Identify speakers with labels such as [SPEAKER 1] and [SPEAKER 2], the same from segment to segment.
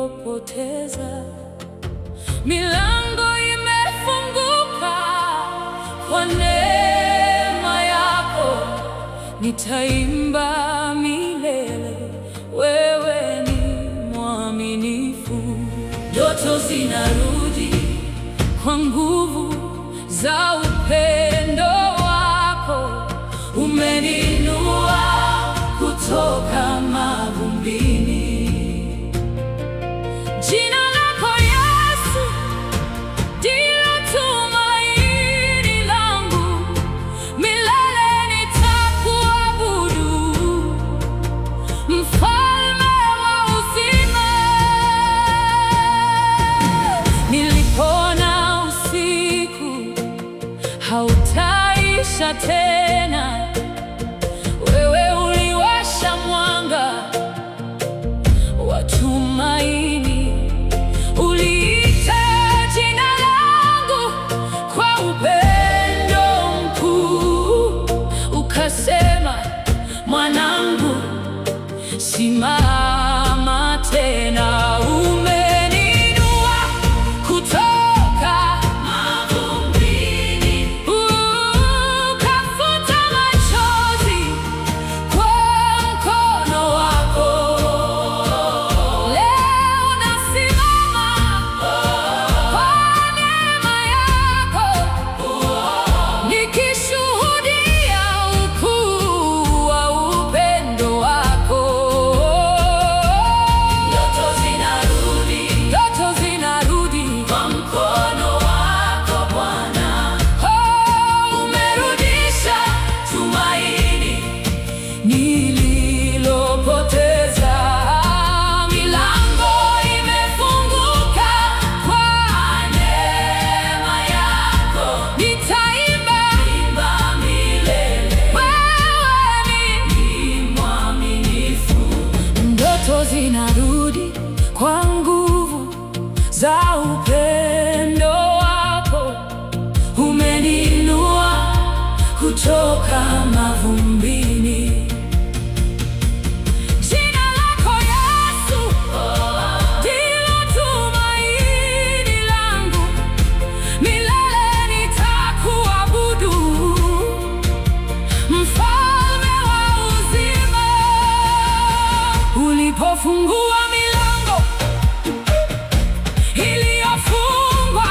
[SPEAKER 1] nililopoteza. Milango imefunguka kwa neema yako, nitaimba milele, wewe ni mwaminifu. Ndoto zinarudi kwa nguvu za upendo wako, umeninua kutoka mavumbini. Jina lako Yesu ndilo tumaini langu, milele nitakuabudu, mfalme wa uzima. Nilipona usiku hautaisha tena, wewe uliwasha mwanga wa tumaini. Uliita jina langu kwa upendo mkuu, ukasema, mwanangu, simama tena. Umeninua kutoka mavumbini, ukafuta machozi kwa mkono wako. Leo nasimama kwa neema yako, nikishuhudia ukuu wa upendo wako. Ndoto zinarudi kwa mkono wako Bwana. Umerudisha tumaini nililopoteza. Milango imefunguka kwa neema yako, nitaimba milele, wewe ni mwaminifu. Ndoto zinarudi kwa nguvu za upendo wako, umeninua kutoka mavumbini. Jina lako Yesu ndilo tumaini langu, milele nitakuabudu, mfalme wa uzima. Ulipofungua milango iliyofungwa,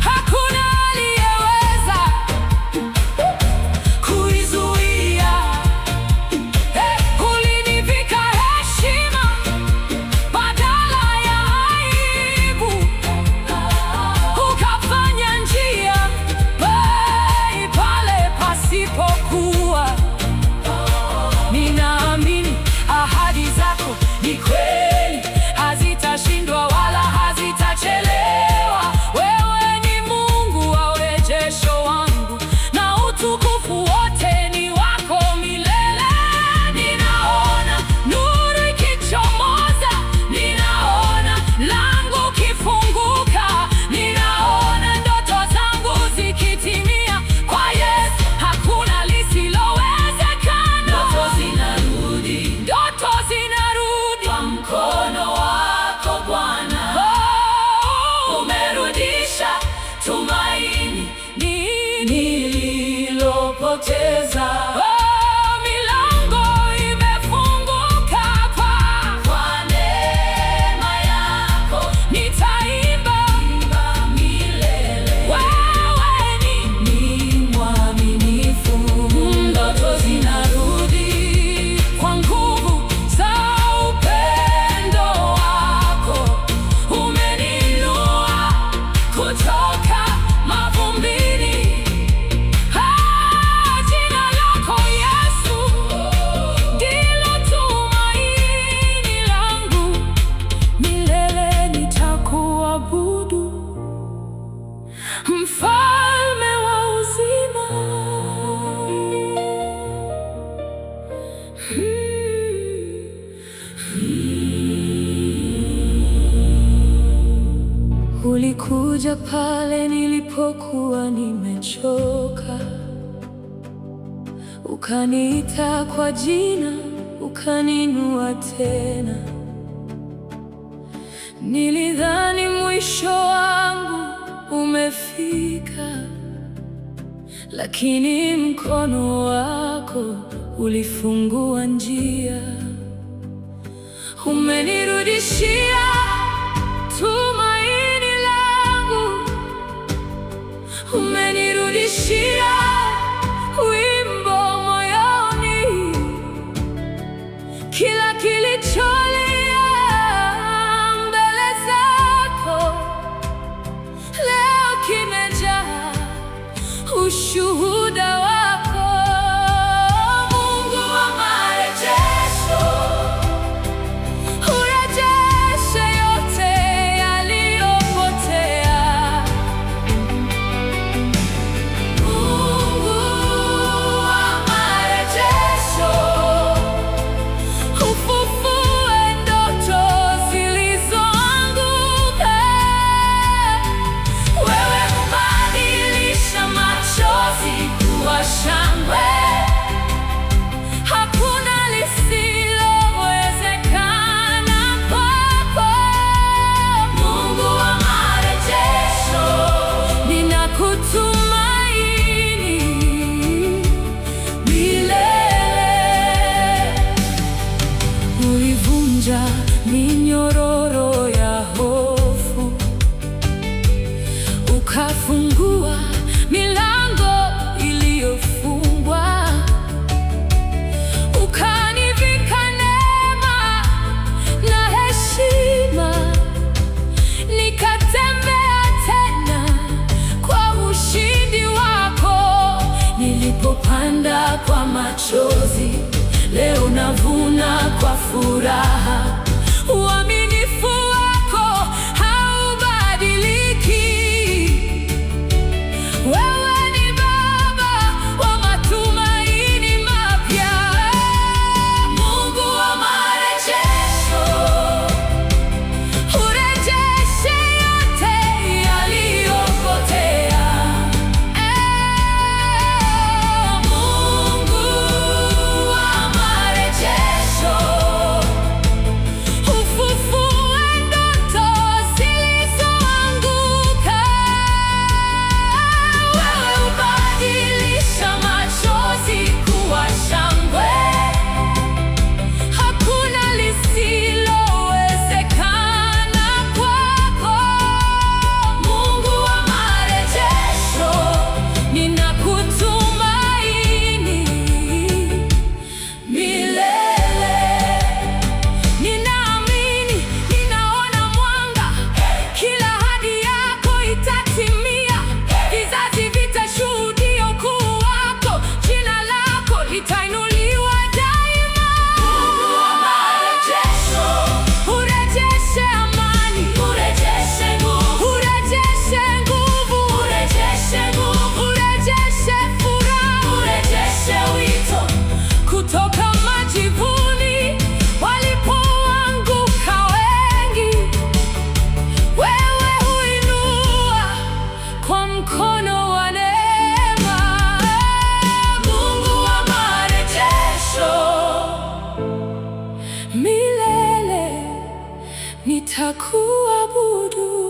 [SPEAKER 1] hakuna aliyeweza kuizuia. Ulinivika heshima badala ya aibu, ukafanya njia pale pasipokuwa. Ninaamini ahadi zako ni kweli, hazitashindwa wala hazitachelewa. Wewe ni Mungu wa urejesho wangu, na utukufu wote ni wako milele. Ninaona nuru ikichomoza, ninaona lango kifunguka, ninaona ndoto zangu zikitimia. Kwa Yesu hakuna lisilowezekana. Ndoto zinarudi kwa mkono wako Bwana. Umerudisha tumaini nililopoteza. Milango imefunguka kwa neema yako, nitaimba milele, wewe ni mwaminifu. Ndoto zinarudi kwa nguvu za upendo wako, umeninua kutoka mavumbini. Jina lako Yesu ndilo tumaini langu, milele nitakuabudu, mfalme wa uzima. Ulikuja pale nilipokuwa nimechoka, ukaniita kwa jina, ukaninua tena. Nilidhani mwisho wangu umefika, lakini mkono wako ulifungua njia. Umenirudishia tumaini langu, umenirudishia wimbo moyoni. Kila kilicholia mbele zako leo kimejaa ushuhuda wako. Mungu wa marejesho, urejeshe yote yaliyopotea. Mungu wa marejesho, ufufue ndoto zilizoanguka. Wewe hubadilisha machozi kuwa shangwe. Hakuna lisilowezekana kwako. Mungu wa marejesho, ninakutumaini milele. Ulivunja minyororo ya hofu, ukafungua milango iliyofungwa, ukanivika neema na heshima, nikatembea tena kwa ushindi wako. Nilipopanda kwa machozi, leo navuna kwa furaha. Uaminifu wako haubadiliki. Wewe ni Baba wa matumaini mapya. Mungu wa marejesho, urejeshe yote yaliyopotea. Mungu wa marejesho, ufufue ndoto zilizoanguka. Wewe hubadilisha machozi kuwa shangwe. Hakuna lisilowezekana kwako. Mungu wa marejesho, ninakutumaini milele. Ninaamini, ninaona mwanga. Kila ahadi yako itatimia. Vizazi vitashuhudia ukuu wako. Jina lako litainuliwa daima. Mungu wa marejesho, urejeshe amani, urejeshe nguvu, urejeshe nguvu, urejeshe nguvu, urejeshe furaha, urejeshe wito kutoka majivuni walipoanguka wengi. Wewe huinua kwa mkono wa neema. Mungu wa marejesho, milele nitakuabudu.